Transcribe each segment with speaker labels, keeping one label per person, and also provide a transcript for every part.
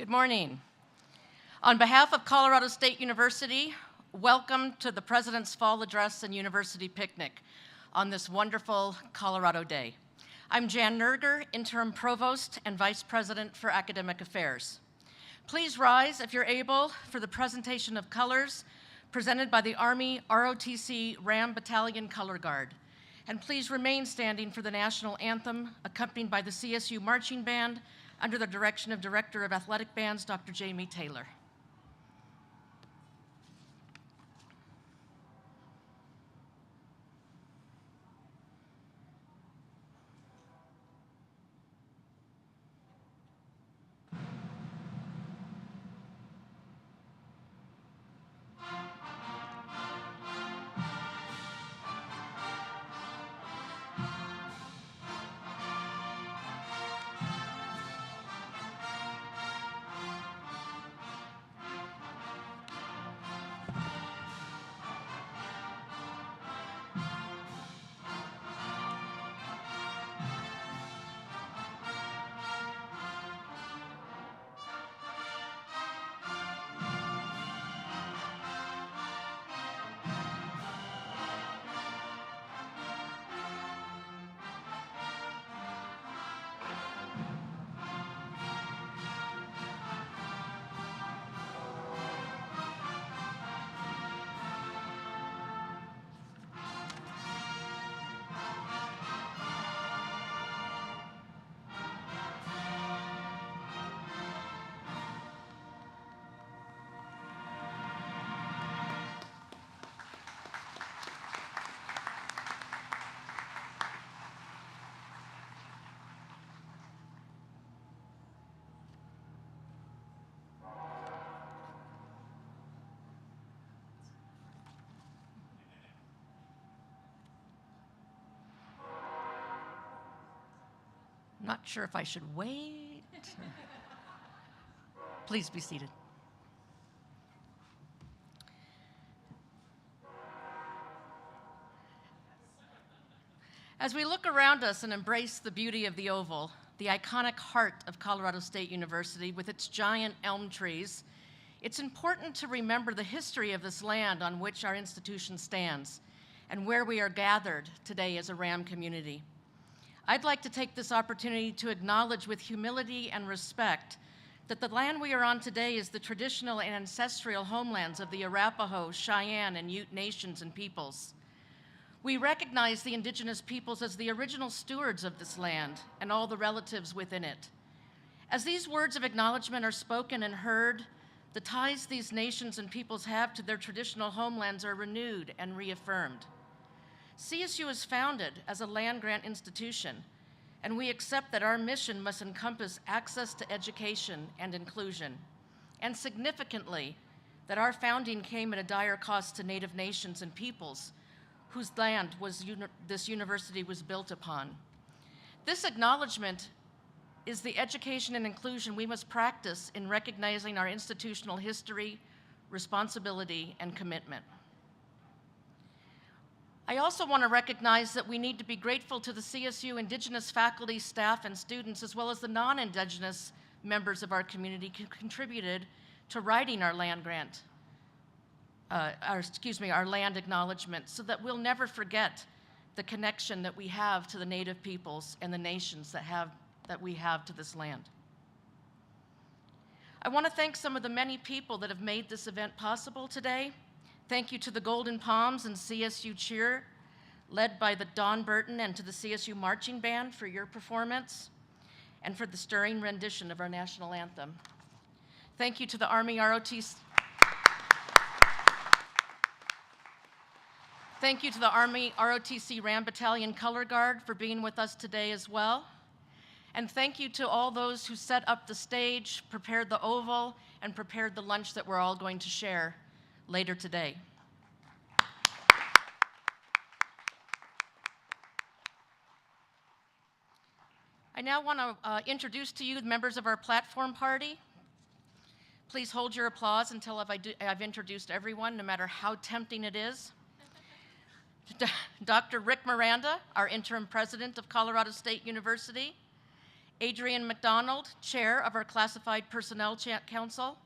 Speaker 1: Good morning. On behalf of Colorado State University, welcome to the President's Fall Address and University Picnic on this wonderful Colorado day. I'm Jan Nerger, Interim Provost and Vice President for Academic Affairs. Please rise, if you're able, for the presentation of colors presented by the Army ROTC Ram Battalion Color Guard. And please remain standing for the national anthem, accompanied by the CSU Marching Band, under the direction of Director of Athletic Bands, Dr. Jamie Taylor. Not sure if I should wait. Please be seated. As we look around us and embrace the beauty of the Oval, the iconic heart of Colorado State University with its giant elm trees, it's important to remember the history of this land on which our institution stands and where we are gathered today as a RAM community. I'd like to take this opportunity to acknowledge with humility and respect that the land we are on today is the traditional and ancestral homelands of the Arapaho, Cheyenne, and Ute nations and peoples. We recognize the indigenous peoples as the original stewards of this land and all the relatives within it. As these words of acknowledgement are spoken and heard, the ties these nations and peoples have to their traditional homelands are renewed and reaffirmed. CSU is founded as a land-grant institution, and we accept that our mission must encompass access to education and inclusion, and significantly, that our founding came at a dire cost to Native nations and peoples whose land this university was built upon. This acknowledgement is the education and inclusion we must practice in recognizing our institutional history, responsibility, and commitment. I also want to recognize that we need to be grateful to the CSU Indigenous faculty, staff, and students, as well as the non-Indigenous members of our community who contributed to writing our land grant, our land acknowledgement, so that we'll never forget the connection that we have to the Native peoples and the nations that we have to this land. I want to thank some of the many people that have made this event possible today. Thank you to the Golden Palms and CSU Cheer, led by the Don Burton, and to the CSU Marching Band for your performance and for the stirring rendition of our national anthem. Thank you to the Army ROTC. Thank you to the Army ROTC Ram Battalion Color Guard for being with us today as well. And thank you to all those who set up the stage, prepared the oval, and prepared the lunch that we're all going to share later today. I now want to introduce to you the members of our platform party. Please hold your applause until I've introduced everyone, no matter how tempting it is. Dr. Rick Miranda, our interim president of Colorado State University, Adrian McDonald, Chair of our Classified Personnel Council,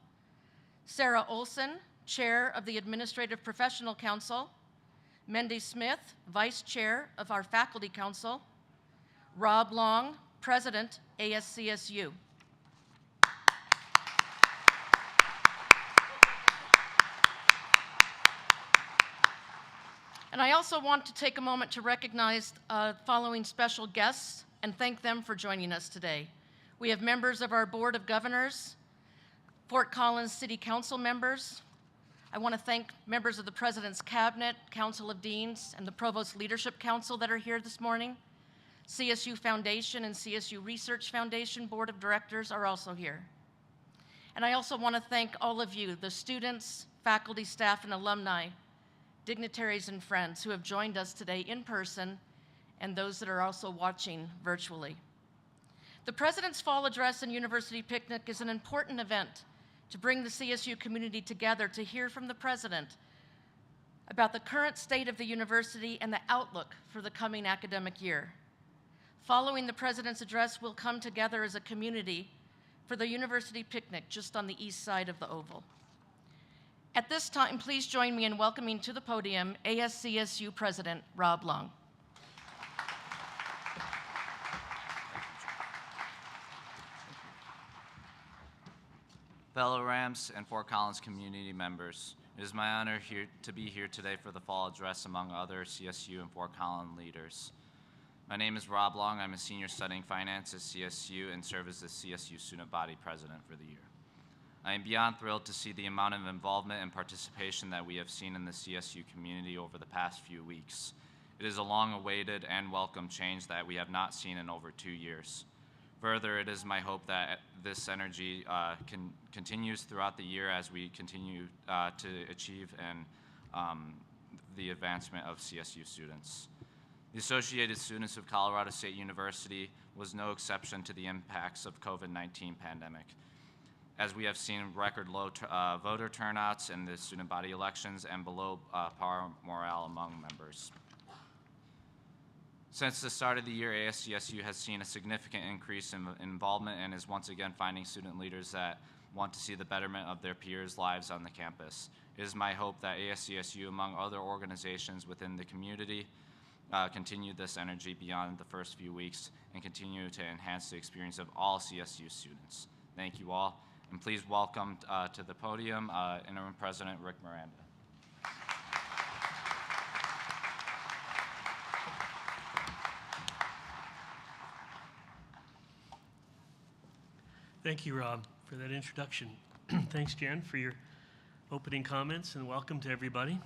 Speaker 1: Sarah Olson, Chair of the Administrative Professional Council, Mendy Smith, Vice Chair of our Faculty Council, Rob Long, President, ASCSU. And I also want to take a moment to recognize following special guests and thank them for joining us today. We have members of our Board of Governors, Fort Collins City Council members. I want to thank members of the President's Cabinet, Council of Deans, and the Provost Leadership Council that are here this morning. CSU Foundation and CSU Research Foundation Board of Directors are also here. And I also want to thank all of you, the students, faculty, staff, and alumni, dignitaries and friends who have joined us today in person and those that are also watching virtually. The President's Fall Address and University Picnic is an important event to bring the CSU community together to hear from the President about the current state of the university and the outlook for the coming academic year. Following the President's address, we'll come together as a community for the University Picnic just on the east side of the Oval. At this time, please join me in welcoming to the podium ASCSU President Rob Long.
Speaker 2: Fellow Rams and Fort Collins community members, it is my honor to be here today for the fall address among other CSU and Fort Collins leaders. My name is Rob Long. I'm a senior studying finance at CSU and serve as the CSU student body president for the year. I am beyond thrilled to see the amount of involvement and participation that we have seen in the CSU community over the past few weeks. It is a long-awaited and welcome change that we have not seen in over 2 years. Further, it is my hope that this energy continues throughout the year as we continue to achieve the advancement of CSU students. The Associated Students of Colorado State University was no exception to the impacts of COVID-19 pandemic, as we have seen record low voter turnouts in the student body elections and below par morale among members. Since the start of the year, ASCSU has seen a significant increase in involvement and is once again finding student leaders that want to see the betterment of their peers' lives on the campus. It is my hope that ASCSU, among other organizations within the community, continue this energy beyond the first few weeks and continue to enhance the experience of all CSU students. Thank you all, and please welcome to the podium Interim President Rick Miranda.
Speaker 3: Thank you, Rob, for that introduction. Thanks, Jen, for your opening comments, and welcome to everybody.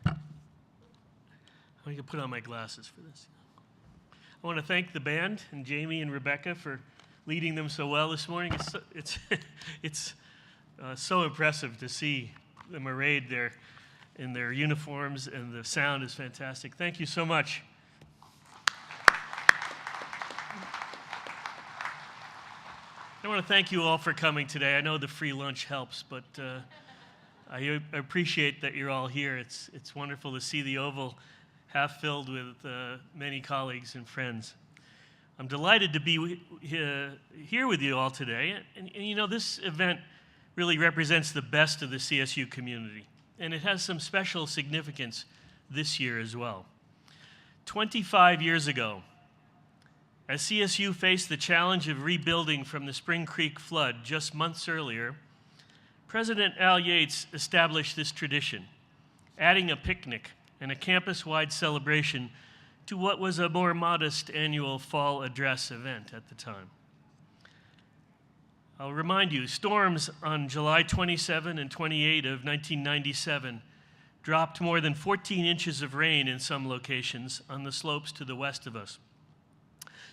Speaker 3: I'm going to put on my glasses for this. I want to thank the band and Jamie and Rebecca for leading them so well this morning. It's so impressive to see them arrayed there in their uniforms, and the sound is fantastic. Thank you so much. I want to thank you all for coming today. I know the free lunch helps, but I appreciate that you're all here. It's wonderful to see the Oval half filled with many colleagues and friends. I'm delighted to be here with you all today. And you know, this event really represents the best of the CSU community, and it has some special significance this year as well. 25 years ago, as CSU faced the challenge of rebuilding from the Spring Creek flood just months earlier, President Al Yates established this tradition, adding a picnic and a campus-wide celebration to what was a more modest annual fall address event at the time. I'll remind you, storms on July 27 and 28 of 1997 dropped more than 14 inches of rain in some locations on the slopes to the west of us,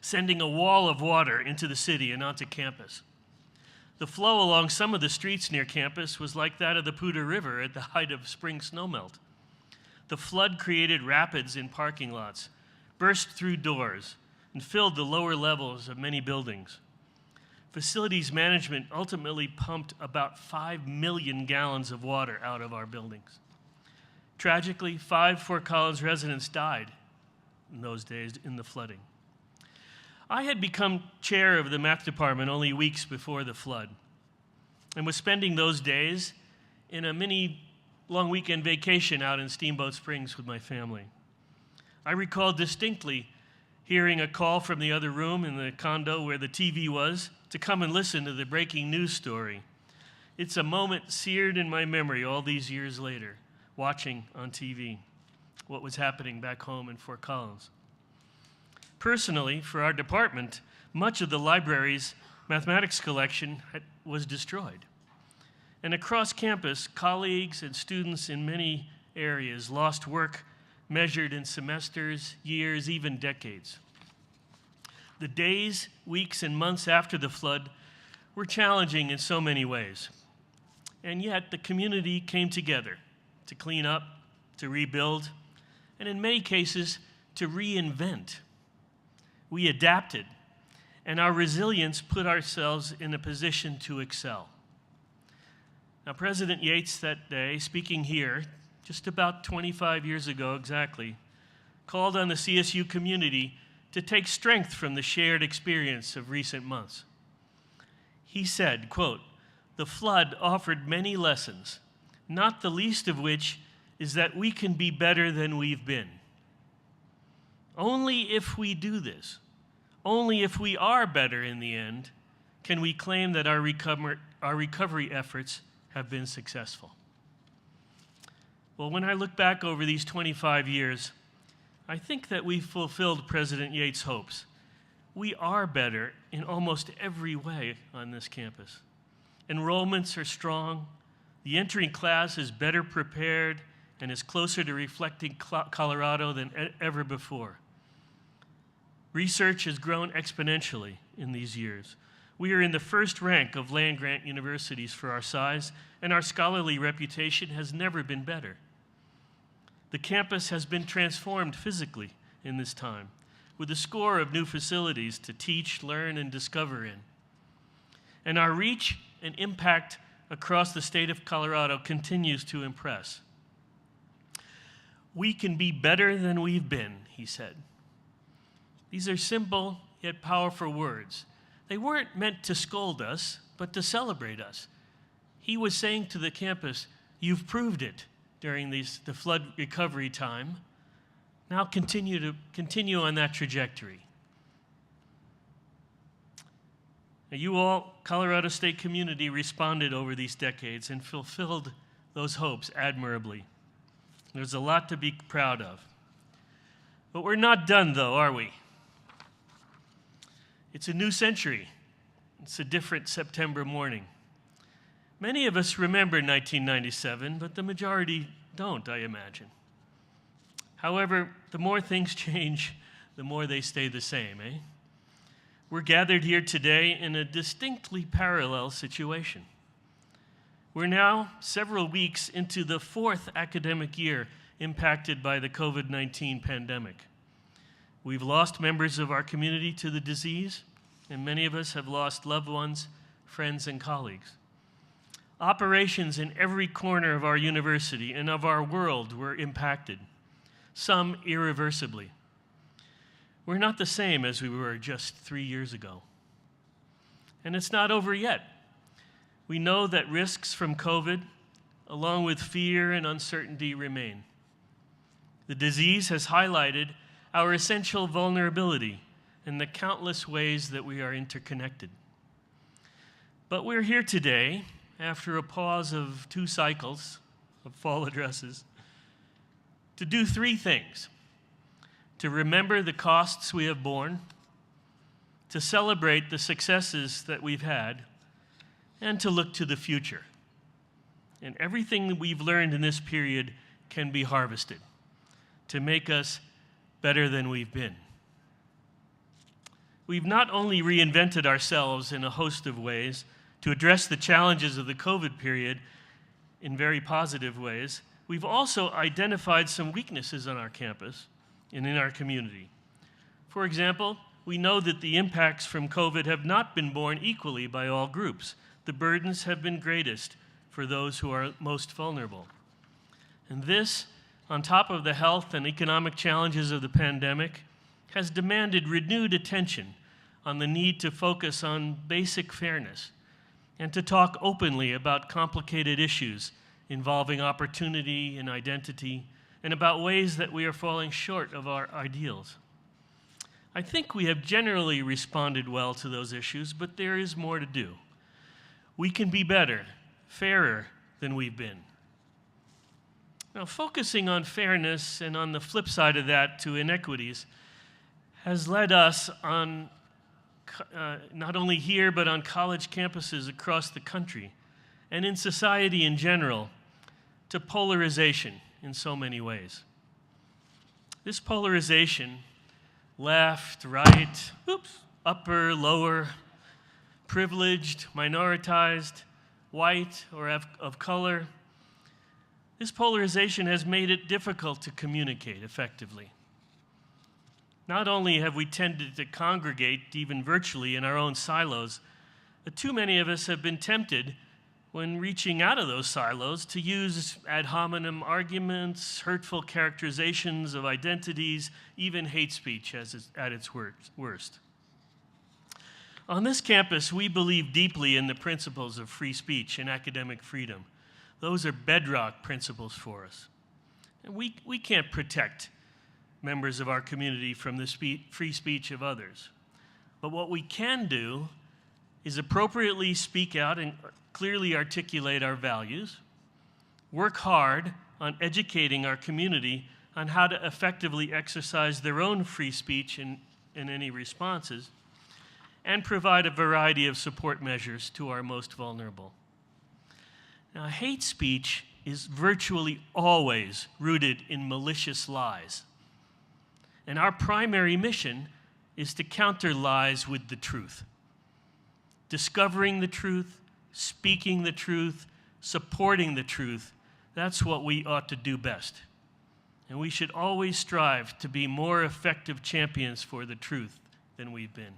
Speaker 3: sending a wall of water into the city and onto campus. The flow along some of the streets near campus was like that of the Poudre River at the height of spring snowmelt. The flood created rapids in parking lots, burst through doors, and filled the lower levels of many buildings. Facilities management ultimately pumped about 5 million gallons of water out of our buildings. Tragically, 5 Fort Collins residents died in those days in the flooding. I had become chair of the math department only weeks before the flood and was spending those days in a mini long weekend vacation out in Steamboat Springs with my family. I recall distinctly hearing a call from the other room in the condo where the TV was to come and listen to the breaking news story. It's a moment seared in my memory all these years later, watching on TV what was happening back home in Fort Collins. Personally, for our department, much of the library's mathematics collection was destroyed. And across campus, colleagues and students in many areas lost work measured in semesters, years, even decades. The days, weeks, and months after the flood were challenging in so many ways. And yet, the community came together to clean up, to rebuild, and in many cases, to reinvent. We adapted, and our resilience put ourselves in a position to excel. Now, President Yates that day, speaking here, just about 25 years ago exactly, called on the CSU community to take strength from the shared experience of recent months. He said, quote, "The flood offered many lessons, not the least of which is that we can be better than we've been. Only if we do this, only if we are better in the end, can we claim that our recovery efforts have been successful." Well, when I look back over these 25 years, I think that we've fulfilled President Yates' hopes. We are better in almost every way on this campus. Enrollments are strong, the entering class is better prepared and is closer to reflecting Colorado than ever before. Research has grown exponentially in these years. We are in the first rank of land-grant universities for our size, and our scholarly reputation has never been better. The campus has been transformed physically in this time, with a score of new facilities to teach, learn, and discover in. And our reach and impact across the state of Colorado continues to impress. We can be better than we've been, he said. These are simple yet powerful words. They weren't meant to scold us, but to celebrate us. He was saying to the campus, you've proved it during the flood recovery time. Now continue on that trajectory. Now, you all, Colorado State community, responded over these decades and fulfilled those hopes admirably. There's a lot to be proud of. But we're not done, though, are we? It's a new century. It's a different September morning. Many of us remember 1997, but the majority don't, I imagine. However, the more things change, the more they stay the same, eh? We're gathered here today in a distinctly parallel situation. We're now several weeks into the fourth academic year impacted by the COVID-19 pandemic. We've lost members of our community to the disease, and many of us have lost loved ones, friends, and colleagues. Operations in every corner of our university and of our world were impacted, some irreversibly. We're not the same as we were just 3 years ago. And it's not over yet. We know that risks from COVID, along with fear and uncertainty, remain. The disease has highlighted our essential vulnerability and the countless ways that we are interconnected. But we're here today, after a pause of 2 cycles of fall addresses, to do 3 things: to remember the costs we have borne, to celebrate the successes that we've had, and to look to the future. And everything that we've learned in this period can be harvested to make us better than we've been. We've not only reinvented ourselves in a host of ways to address the challenges of the COVID period in very positive ways, we've also identified some weaknesses on our campus and in our community. For example, we know that the impacts from COVID have not been borne equally by all groups. The burdens have been greatest for those who are most vulnerable. And this, on top of the health and economic challenges of the pandemic, has demanded renewed attention on the need to focus on basic fairness and to talk openly about complicated issues involving opportunity and identity, and about ways that we are falling short of our ideals. I think we have generally responded well to those issues, but there is more to do. We can be better, fairer than we've been. Now, focusing on fairness and on the flip side of that to inequities has led us on not only here, but on college campuses across the country and in society in general, to polarization in so many ways. This polarization, left, right, upper, lower, privileged, minoritized, white, or of color, this polarization has made it difficult to communicate effectively. Not only have we tended to congregate, even virtually, in our own silos, but too many of us have been tempted, when reaching out of those silos, to use ad hominem arguments, hurtful characterizations of identities, even hate speech at its worst. On this campus, we believe deeply in the principles of free speech and academic freedom. Those are bedrock principles for us. And we can't protect members of our community from the free speech of others. But what we can do is appropriately speak out and clearly articulate our values, work hard on educating our community on how to effectively exercise their own free speech in any responses, and provide a variety of support measures to our most vulnerable. Now, hate speech is virtually always rooted in malicious lies. And our primary mission is to counter lies with the truth. Discovering the truth, speaking the truth, supporting the truth, that's what we ought to do best. And we should always strive to be more effective champions for the truth than we've been.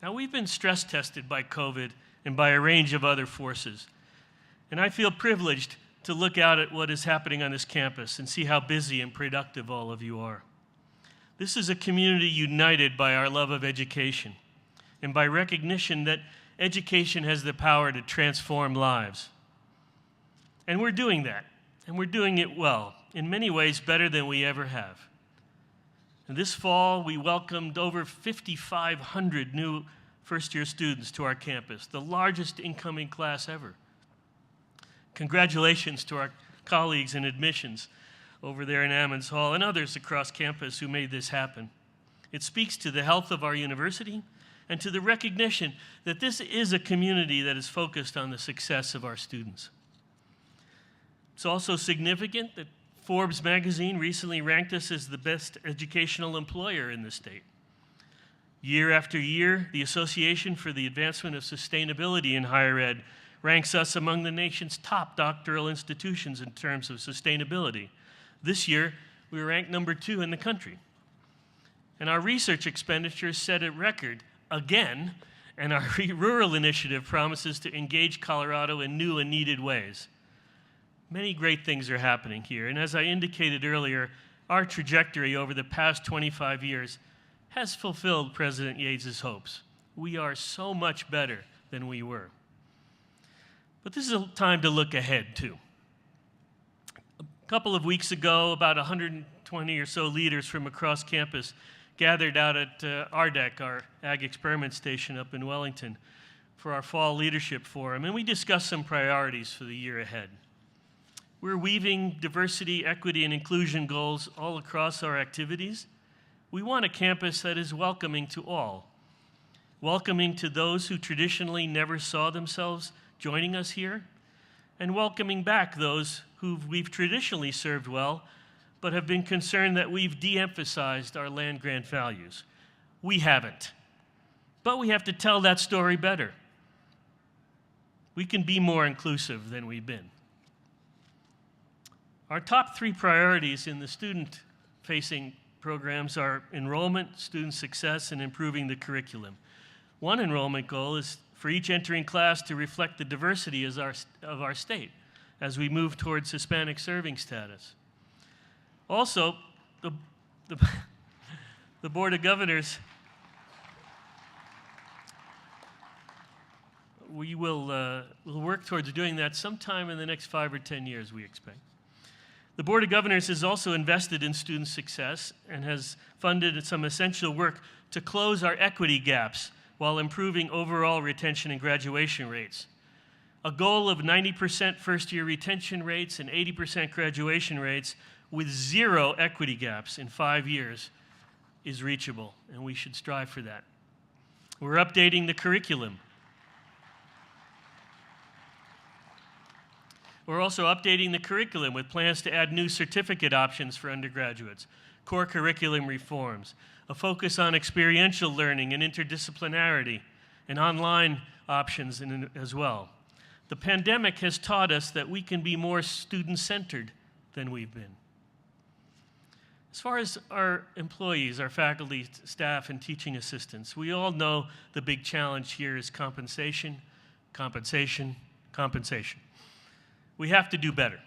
Speaker 3: Now, we've been stress tested by COVID and by a range of other forces. And I feel privileged to look out at what is happening on this campus and see how busy and productive all of you are. This is a community united by our love of education and by recognition that education has the power to transform lives. And we're doing that, and we're doing it well, in many ways better than we ever have. And this fall, we welcomed over 5,500 new first-year students to our campus, the largest incoming class ever. Congratulations to our colleagues in admissions over there in Ammons Hall and others across campus who made this happen. It speaks to the health of our university and to the recognition that this is a community that is focused on the success of our students. It's also significant that Forbes magazine recently ranked us as the best educational employer in the state. Year after year, the Association for the Advancement of Sustainability in Higher Ed ranks us among the nation's top doctoral institutions in terms of sustainability. This year, we were ranked number 2 in the country. And our research expenditures set a record again, and our rural initiative promises to engage Colorado in new and needed ways. Many great things are happening here, and as I indicated earlier, our trajectory over the past 25 years has fulfilled President Yates' hopes. We are so much better than we were. But this is a time to look ahead, too. A couple of weeks ago, about 120 or so leaders from across campus gathered out at RDEC, our Ag Experiment Station up in Wellington, for our fall leadership forum, and we discussed some priorities for the year ahead. We're weaving diversity, equity, and inclusion goals all across our activities. We want a campus that is welcoming to all, welcoming to those who traditionally never saw themselves joining us here, and welcoming back those who we've traditionally served well, but have been concerned that we've de-emphasized our land-grant values. We haven't. But we have to tell that story better. We can be more inclusive than we've been. Our top 3 priorities in the student-facing programs are enrollment, student success, and improving the curriculum. One enrollment goal is for each entering class to reflect the diversity of our state as we move towards Hispanic serving status. Also, the Board of Governors we'll work towards doing that sometime in the next 5 or 10 years, we expect. The Board of Governors has also invested in student success and has funded some essential work to close our equity gaps while improving overall retention and graduation rates. A goal of 90% first-year retention rates and 80% graduation rates with 0 equity gaps in 5 years is reachable, and we should strive for that. We're updating the curriculum. We're also updating the curriculum with plans to add new certificate options for undergraduates, core curriculum reforms, a focus on experiential learning and interdisciplinarity, and online options as well. The pandemic has taught us that we can be more student-centered than we've been. As far as our employees, our faculty, staff, and teaching assistants, we all know the big challenge here is compensation, compensation, compensation. We have to do better.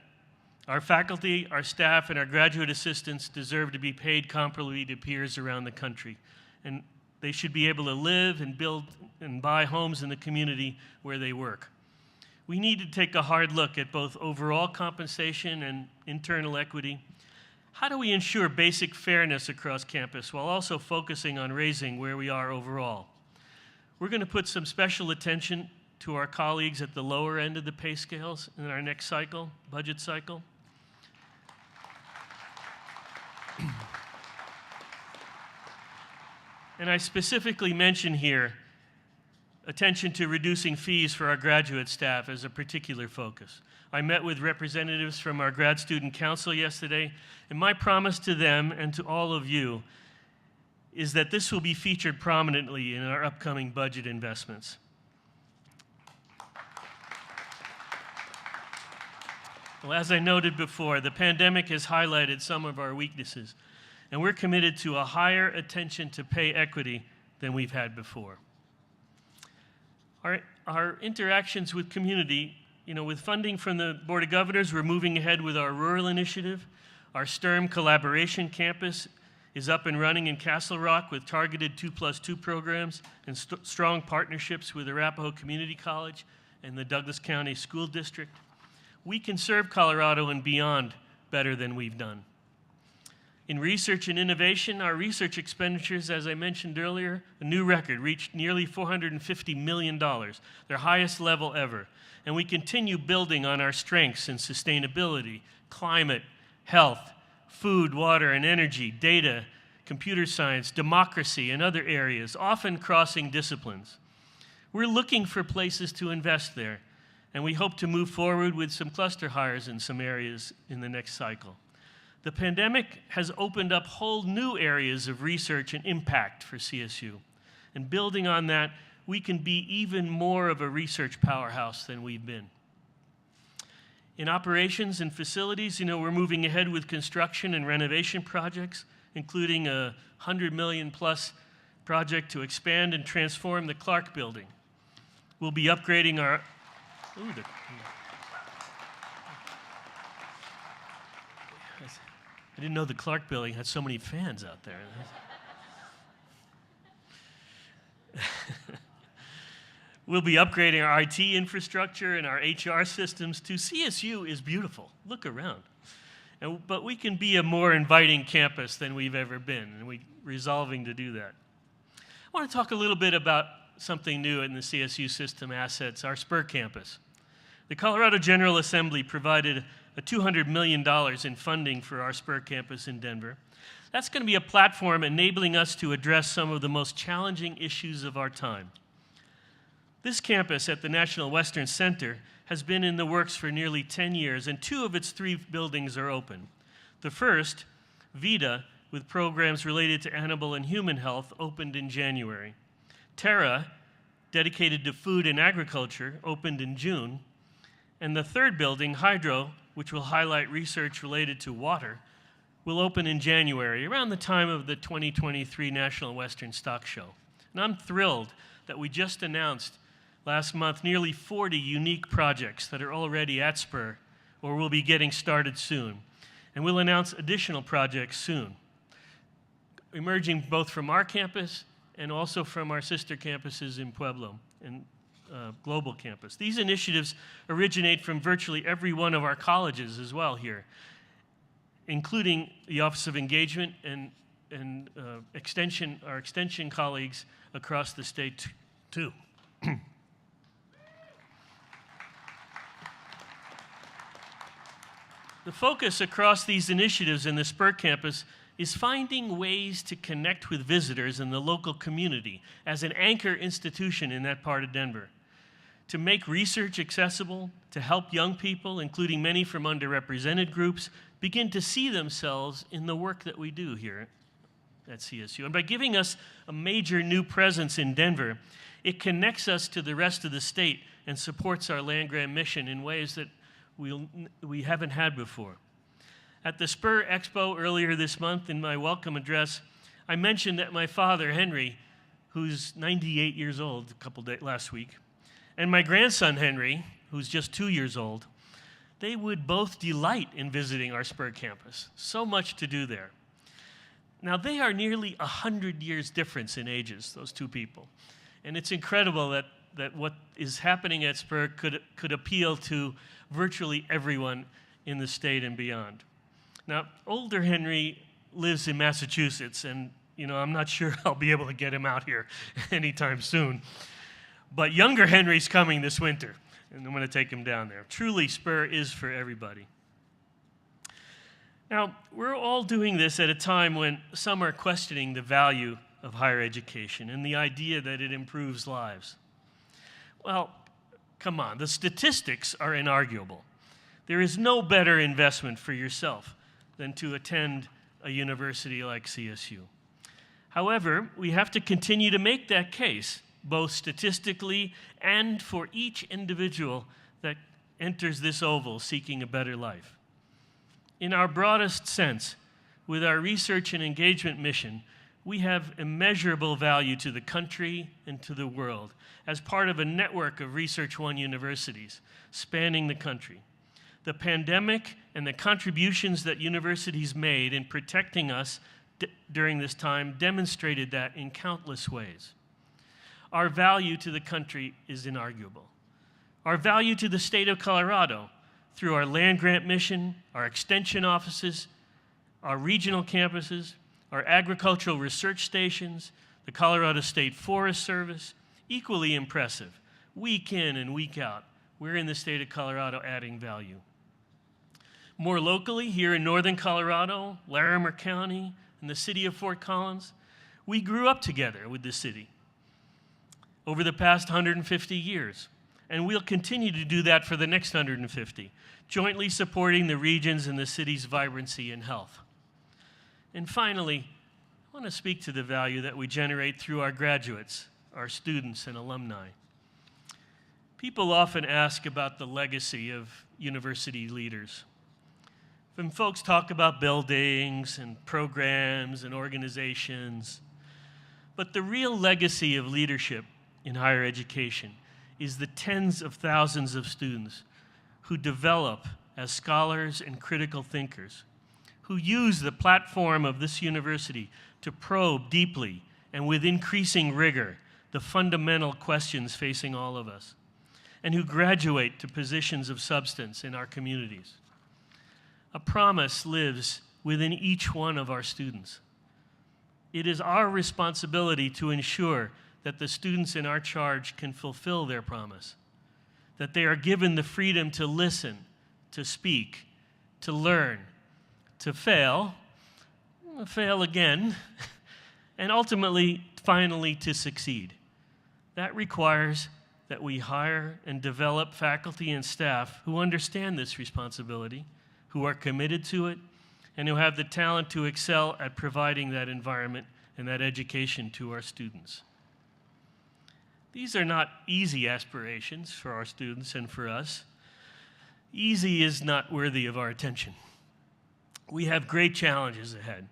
Speaker 3: Our faculty, our staff, and our graduate assistants deserve to be paid comparably to peers around the country. And they should be able to live and build and buy homes in the community where they work. We need to take a hard look at both overall compensation and internal equity. How do we ensure basic fairness across campus while also focusing on raising where we are overall? We're going to put some special attention to our colleagues at the lower end of the pay scales in our next cycle, budget cycle. And I specifically mention here attention to reducing fees for our graduate staff as a particular focus. I met with representatives from our grad student council yesterday, and my promise to them and to all of you is that this will be featured prominently in our upcoming budget investments. Well, as I noted before, the pandemic has highlighted some of our weaknesses, and we're committed to a higher attention to pay equity than we've had before. Our interactions with community, with funding from the Board of Governors, we're moving ahead with our rural initiative. Our STERM collaboration campus is up and running in Castle Rock with targeted 2+2 programs and strong partnerships with Arapahoe Community College and the Douglas County School District. We can serve Colorado and beyond better than we've done. In research and innovation, our research expenditures, as I mentioned earlier, a new record, reached nearly $450 million, their highest level ever. And we continue building on our strengths in sustainability, climate, health, food, water, and energy, data, computer science, democracy, and other areas, often crossing disciplines. We're looking for places to invest there, and we hope to move forward with some cluster hires in some areas in the next cycle. The pandemic has opened up whole new areas of research and impact for CSU. And building on that, we can be even more of a research powerhouse than we've been. In operations and facilities, we're moving ahead with construction and renovation projects, including a $100 million plus project to expand and transform the Clark Building. We'll be upgrading our... I didn't know the Clark Building had so many fans out there. We'll be upgrading our IT infrastructure and our HR systems too. CSU is beautiful. Look around. But we can be a more inviting campus than we've ever been, and we're resolving to do that. I want to talk a little bit about something new in the CSU system assets, our Spur campus. The Colorado General Assembly provided $200 million in funding for our Spur campus in Denver. That's going to be a platform enabling us to address some of the most challenging issues of our time. This campus at the National Western Center has been in the works for nearly 10 years, and 2 of its 3 buildings are open. The first, VITA, with programs related to animal and human health, opened in January. Terra, dedicated to food and agriculture, opened in June. And the third building, Hydro, which will highlight research related to water, will open in January, around the time of the 2023 National Western Stock Show. And I'm thrilled that we just announced last month nearly 40 unique projects that are already at Spur or will be getting started soon. And we'll announce additional projects soon, emerging both from our campus and also from our sister campuses in Pueblo and global campus. These initiatives originate from virtually every one of our colleges as well here, including the Office of Engagement and our extension colleagues across the state too. The focus across these initiatives in the Spur campus is finding ways to connect with visitors in the local community as an anchor institution in that part of Denver, to make research accessible, to help young people, including many from underrepresented groups, begin to see themselves in the work that we do here at CSU. And by giving us a major new presence in Denver, it connects us to the rest of the state and supports our land-grant mission in ways that we haven't had before. At the Spur Expo earlier this month in my welcome address, I mentioned that my father, Henry, who's 98 years old last week, and my grandson, Henry, who's just 2 years old, they would both delight in visiting our Spur campus. So much to do there. Now, they are nearly 100 years difference in ages, those two people. And it's incredible that what is happening at Spur could appeal to virtually everyone in the state and beyond. Now, older Henry lives in Massachusetts, and I'm not sure I'll be able to get him out here anytime soon. But younger Henry's coming this winter, and I'm going to take him down there. Truly, Spur is for everybody. Now, we're all doing this at a time when some are questioning the value of higher education and the idea that it improves lives. Well, come on, the statistics are inarguable. There is no better investment for yourself than to attend a university like CSU. However, we have to continue to make that case, both statistically and for each individual that enters this oval seeking a better life. In our broadest sense, with our research and engagement mission, we have immeasurable value to the country and to the world as part of a network of Research One universities spanning the country. The pandemic and the contributions that universities made in protecting us during this time demonstrated that in countless ways. Our value to the country is inarguable. Our value to the state of Colorado through our land-grant mission, our extension offices, our regional campuses, our agricultural research stations, the Colorado State Forest Service, equally impressive. Week in and week out, we're in the state of Colorado adding value. More locally, here in northern Colorado, Larimer County, and the city of Fort Collins, we grew up together with the city over the past 150 years, and we'll continue to do that for the next 150, jointly supporting the regions and the city's vibrancy and health. And finally, I want to speak to the value that we generate through our graduates, our students and alumni. People often ask about the legacy of university leaders. When folks talk about buildings and programs and organizations, but the real legacy of leadership in higher education is the tens of thousands of students who develop as scholars and critical thinkers, who use the platform of this university to probe deeply and with increasing rigor the fundamental questions facing all of us, and who graduate to positions of substance in our communities. A promise lives within each one of our students. It is our responsibility to ensure that the students in our charge can fulfill their promise, that they are given the freedom to listen, to speak, to learn, to fail again, and ultimately, finally, to succeed. That requires that we hire and develop faculty and staff who understand this responsibility, who are committed to it, and who have the talent to excel at providing that environment and that education to our students. These are not easy aspirations for our students and for us. Easy is not worthy of our attention. We have great challenges ahead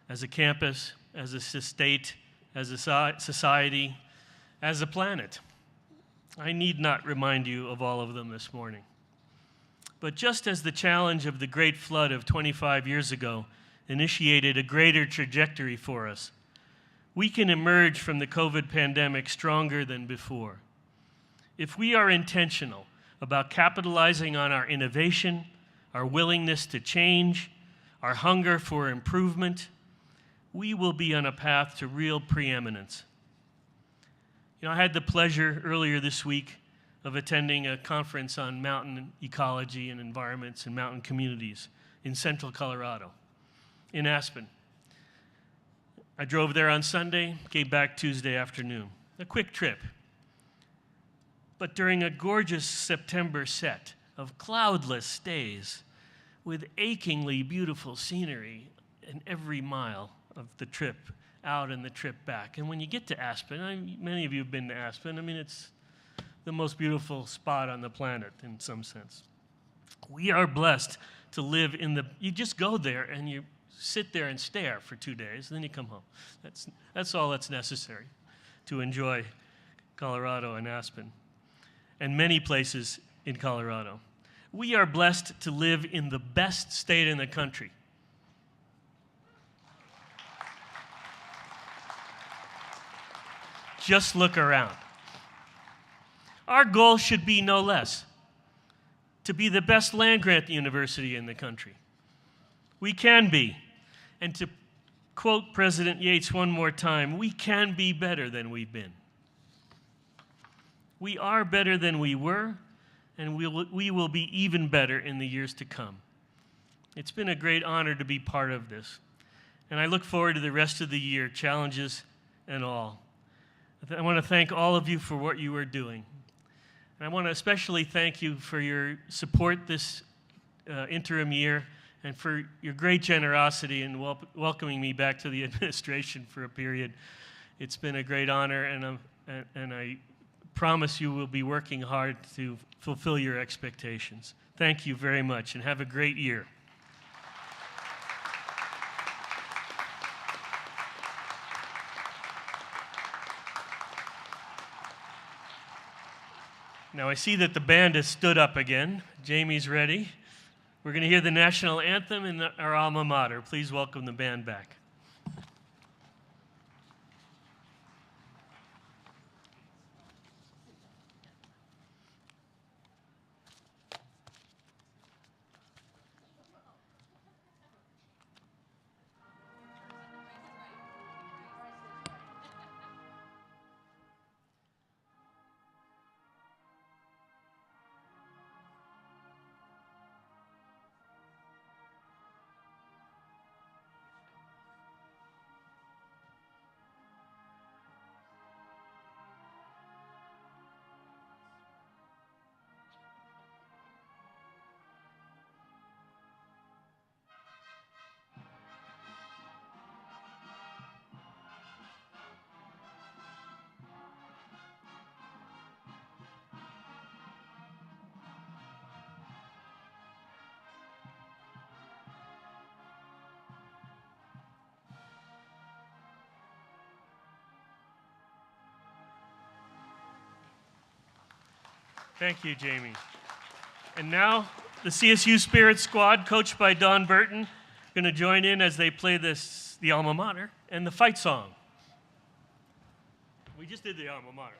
Speaker 3: as a campus, as a state, as a society, as a planet. I need not remind you of all of them this morning. But just as the challenge of the Great Flood of 25 years ago initiated a greater trajectory for us, we can emerge from the COVID pandemic stronger than before. if we are intentional about capitalizing on our innovation, our willingness to change, our hunger for improvement, we will be on a path to real preeminence. You know, I had the pleasure earlier this week of attending a conference on mountain ecology and environments and mountain communities in central Colorado, in Aspen. I drove there on Sunday, came back Tuesday afternoon. A quick trip. But during a gorgeous September set of cloudless days with achingly beautiful scenery in every mile of the trip out and the trip back. And when you get to Aspen, many of you have been to Aspen, I mean, it's the most beautiful spot on the planet in some sense. We are blessed to live in you just go there and you sit there and stare for 2 days, and then you come home. That's all that's necessary to enjoy Colorado and Aspen, and many places in Colorado. We are blessed to live in the best state in the country. Just look around. Our goal should be no less, to be the best land-grant university in the country. We can be. And to quote President Yates one more time, we can be better than we've been. We are better than we were, and we will be even better in the years to come. It's been a great honor to be part of this, and I look forward to the rest of the year, challenges and all. I want to thank all of you for what you are doing. And I want to especially thank you for your support this interim year and for your great generosity in welcoming me back to the administration for a period. It's been a great honor, and I promise you we'll be working hard to fulfill your expectations. Thank you very much, and have a great year. Now I see that the band has stood up again. Jamie's ready. We're going to hear the national anthem in our alma mater. Please welcome the band back. Thank you, Jamie. And now, the CSU Spirit Squad, coached by Don Burton, going to join in as they play the alma mater and the fight song. We just did the alma mater.